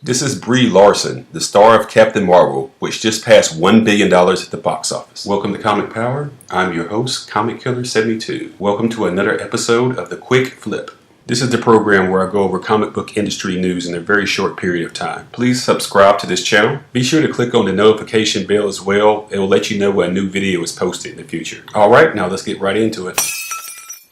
This is Brie Larson, the star of Captain Marvel, which just passed $1 billion at the box office. Welcome to Comic Power. I'm your host, Comic Killer 72. Welcome to another episode of The Quick Flip. This is the program where I go over comic book industry news in a very short period of time. Please subscribe to this channel. Be sure to click on the notification bell as well. It will let you know when a new video is posted in the future. Alright, now let's get right into it.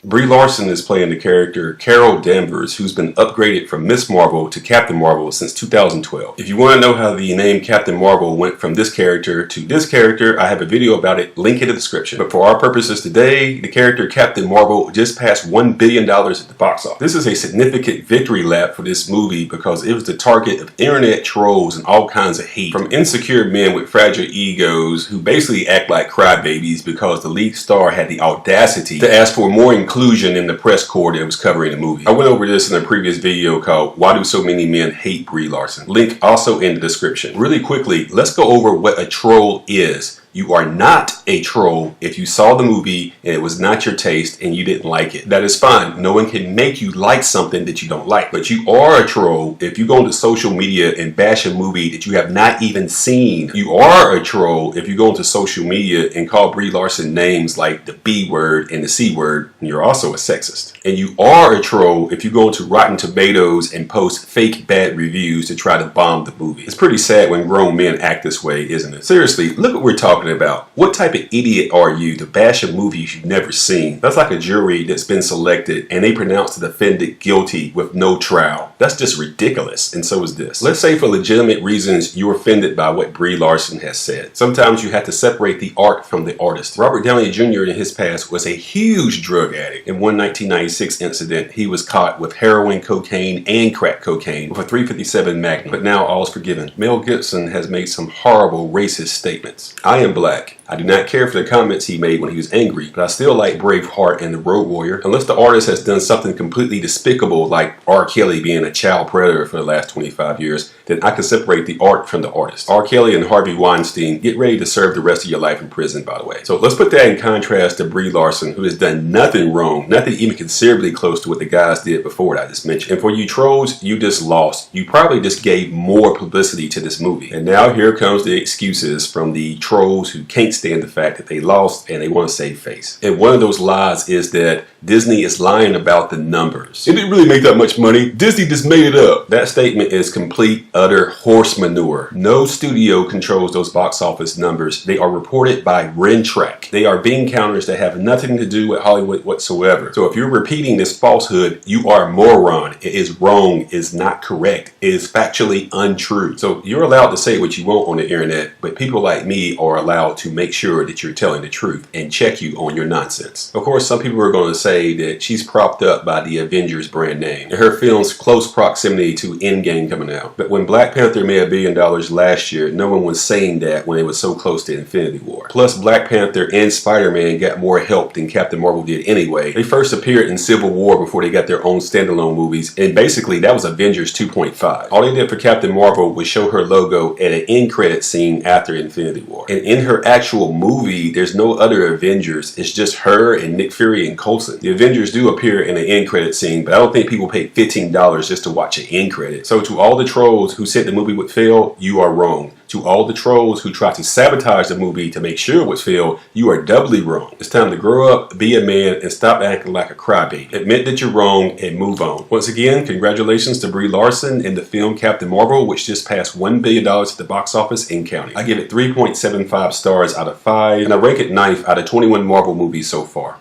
Brie Larson is playing the character Carol Danvers, who's been upgraded from Miss Marvel to Captain Marvel since 2012. If you want to know how the name Captain Marvel went from this character to this character, I have a video about it, link in the description. But for our purposes today, the character Captain Marvel just passed $1 billion at the box office. This is a significant victory lap for this movie because it was the target of internet trolls and all kinds of hate from insecure men with fragile egos who basically act like crybabies because the lead star had the audacity to ask for more inclusion in the press corps that was covering the movie. I went over this in a previous video called Why Do So Many Men Hate Brie Larson? Link also in the description. Really quickly, let's go over what a troll is. You are not a troll if you saw the movie and it was not your taste and you didn't like it. That is fine. No one can make you like something that you don't like. But you are a troll if you go into social media and bash a movie that you have not even seen. You are a troll if you go into social media and call Brie Larson names like the B word and the C word, and you're also a sexist. And you are a troll if you go into Rotten Tomatoes and post fake bad reviews to try to bomb the movie. It's pretty sad when grown men act this way, isn't it? Seriously, look what we're talking about. What type of idiot are you to bash a movie you've never seen? That's like a jury that's been selected and they pronounce the defendant guilty with no trial. That's just ridiculous, and so is this. Let's say for legitimate reasons you're offended by what Brie Larson has said. Sometimes you have to separate the art from the artist. Robert Downey Jr. in his past was a huge drug addict. In one 1996 incident, he was caught with heroin, cocaine, and crack cocaine with a .357 Magnum, but now all's forgiven. Mel Gibson has made some horrible racist statements. I am black. I do not care for the comments he made when he was angry, but I still like Braveheart and The Road Warrior. Unless the artist has done something completely despicable like R. Kelly being a child predator for the last 25 years, then I can separate the art from the artist. R. Kelly and Harvey Weinstein, get ready to serve the rest of your life in prison, by the way. So let's put that in contrast to Brie Larson, who has done nothing wrong, nothing even considerably close to what the guys did before that I just mentioned. And for you trolls, you just lost. You probably just gave more publicity to this movie. And now here comes the excuses from the trolls who can't stand the fact that they lost and they want to save face. And one of those lies is that Disney is lying about the numbers. It didn't really make that much money. Disney just made it up. That statement is complete, utter horse manure. No studio controls those box office numbers. They are reported by Rentrack. They are bean counters that have nothing to do with Hollywood whatsoever. So if you're repeating this falsehood, you are a moron. It is wrong. It is not correct. It is factually untrue. So you're allowed to say what you want on the internet, but people like me are allowed to make sure that you're telling the truth and check you on your nonsense. Of course, some people are going to say that she's propped up by the Avengers brand name and her film's close proximity to Endgame coming out. But when Black Panther made $1 billion last year, no one was saying that when it was so close to Infinity War. Plus, Black Panther and Spider-Man got more help than Captain Marvel did anyway. They first appeared in Civil War before they got their own standalone movies, and basically that was Avengers 2.5. All they did for Captain Marvel was show her logo at an end credit scene after Infinity War. And in her actual movie, there's no other Avengers. It's just her and Nick Fury and Coulson. The Avengers do appear in an end credit scene, but I don't think people paid $15 just to watch an end credit. So to all the trolls who said the movie would fail, you are wrong. To all the trolls who try to sabotage the movie to make sure it would fail, you are doubly wrong. It's time to grow up, be a man, and stop acting like a crybaby. Admit that you're wrong and move on. Once again, congratulations to Brie Larson in the film Captain Marvel, which just passed $1 billion at the box office and counting. I give it 3.75 stars out of 5, and I rank it 9th out of 21 Marvel movies so far.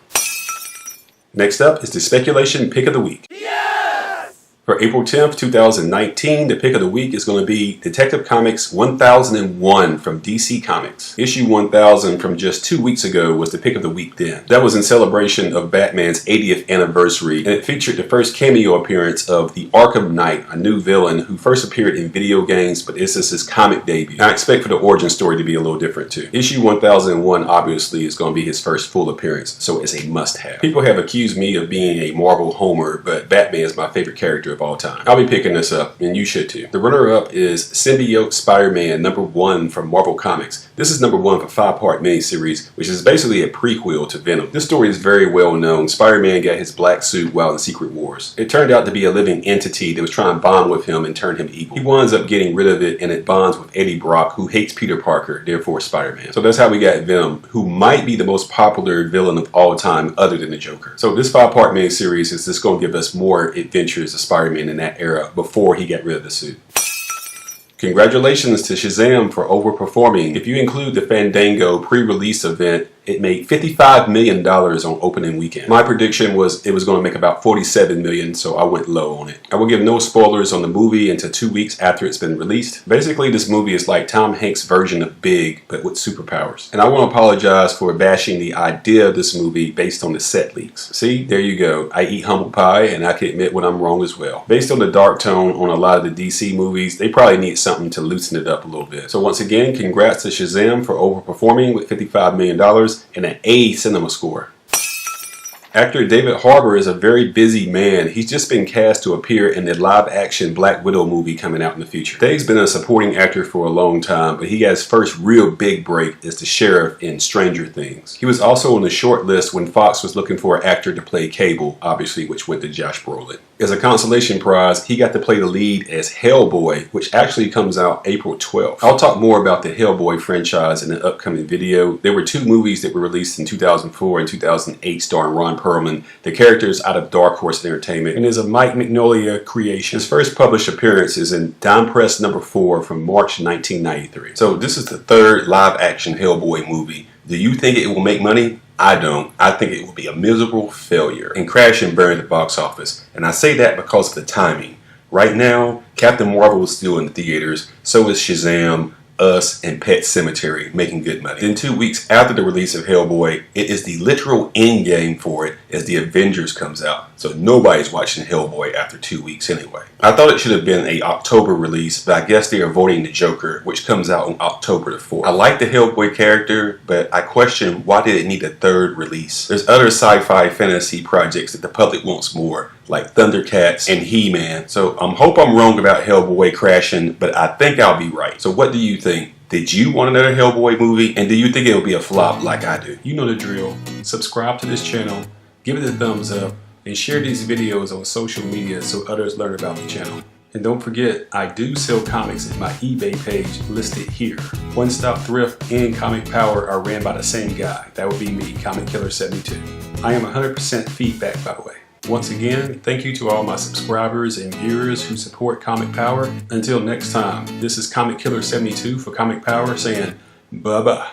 Next up is the speculation pick of the week. For April 10th, 2019, the pick of the week is going to be Detective Comics 1001 from DC Comics. Issue 1000 from just 2 weeks ago was the pick of the week then. That was in celebration of Batman's 80th anniversary, and it featured the first cameo appearance of the Arkham Knight, a new villain who first appeared in video games, but this is his comic debut. I expect for the origin story to be a little different too. Issue 1001 obviously is going to be his first full appearance, so it's a must-have. People have accused me of being a Marvel homer, but Batman is my favorite character of all time. I'll be picking this up, and you should too. The runner-up is Symbiote Spiderman #1 from Marvel Comics. This is #1 for a 5-part miniseries, which is basically a prequel to Venom. This story is very well known. Spider-Man got his black suit while in Secret Wars. It turned out to be a living entity that was trying to bond with him and turn him evil. He winds up getting rid of it, and it bonds with Eddie Brock, who hates Peter Parker, therefore Spider-Man. So that's how we got Venom, who might be the most popular villain of all time other than the Joker. So this 5-part miniseries is just going to give us more adventures of Spider-Man in that era before he got rid of the suit. Congratulations to Shazam for overperforming. If you include the Fandango pre-release event, it made $55 million on opening weekend. My prediction was it was going to make about $47 million, so I went low on it. I will give no spoilers on the movie until 2 weeks after it's been released. Basically, this movie is like Tom Hanks' version of Big, but with superpowers. And I want to apologize for bashing the idea of this movie based on the set leaks. See, there you go. I eat humble pie, and I can admit when I'm wrong as well. Based on the dark tone on a lot of the DC movies, they probably need something to loosen it up a little bit. So once again, congrats to Shazam for overperforming with $55 million and an A cinema score. Actor David Harbour is a very busy man. He's just been cast to appear in the live-action Black Widow movie coming out in the future. Dave's been a supporting actor for a long time, but he got his first real big break as the sheriff in Stranger Things. He was also on the short list when Fox was looking for an actor to play Cable, obviously, which went to Josh Brolin. As a consolation prize, he got to play the lead as Hellboy, which actually comes out April 12th. I'll talk more about the Hellboy franchise in an upcoming video. There were 2 movies that were released in 2004 and 2008 starring Ron Perlman. The character is out of Dark Horse Entertainment and is a Mike Mignola creation. His first published appearance is in Dime Press #4 from March 1993. So this is the 3rd live-action Hellboy movie. Do you think it will make money? I don't. I think it will be a miserable failure and crash and burn at the box office. And I say that because of the timing. Right now, Captain Marvel is still in the theaters, so is Shazam, Us, and Pet Sematary, making good money. Then 2 weeks after the release of Hellboy, it is the literal end game for it as the Avengers comes out. So nobody's watching Hellboy after 2 weeks anyway. I thought it should have been a October release, but I guess they are avoiding the Joker, which comes out on October the 4th. I like the Hellboy character, but I question why did it need a 3rd release? There's other sci-fi fantasy projects that the public wants more, like Thundercats and He-Man. So I hope I'm wrong about Hellboy crashing, but I think I'll be right. So what do you think? Did you want another Hellboy movie? And do you think it'll be a flop like I do? You know the drill. Subscribe to this channel, give it a thumbs up, and share these videos on social media so others learn about the channel. And don't forget, I do sell comics at my eBay page listed here. One Stop Thrift and Comic Power are ran by the same guy. That would be me, Comic Killer 72. I am 100% feedback, by the way. Once again, thank you to all my subscribers and viewers who support Comic Power. Until next time, this is Comic Killer 72 for Comic Power saying bye-bye.